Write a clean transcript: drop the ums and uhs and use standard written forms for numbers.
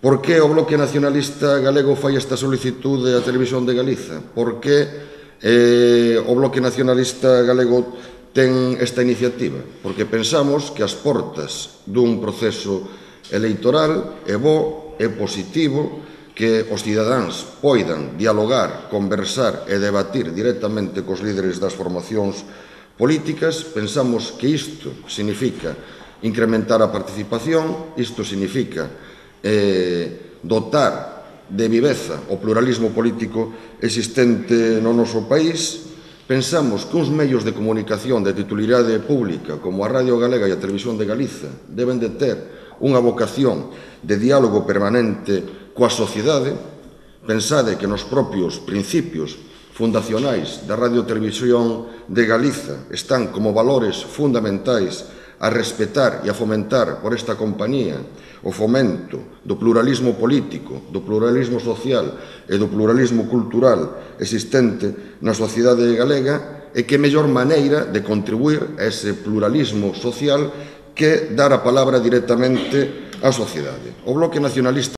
Por que o Bloque Nacionalista Galego fai esta solicitude á Televisión de Galiza? Por que o Bloque Nacionalista Galego ten esta iniciativa? Porque pensamos que as portas dun proceso electoral é bo, é positivo, que os cidadáns poidan dialogar, conversar e debatir directamente cos líderes das formacións políticas. Pensamos que isto significa incrementar a participación, isto significa dotar de viveza o pluralismo político existente no noso país. Pensamos que uns medios de comunicación de titularidade pública como a Radio Galega e a Televisión de Galiza deben de ter unha vocación de diálogo permanente coa sociedade. Pensade que nos propios principios fundacionais da Radio Televisión de Galiza están como valores fundamentais a respetar e a fomentar por esta compañía o fomento do pluralismo político, do pluralismo social e do pluralismo cultural existente na sociedade galega, e que mellor maneira de contribuir a ese pluralismo social que dar a palabra directamente á sociedade. O Bloque Nacionalista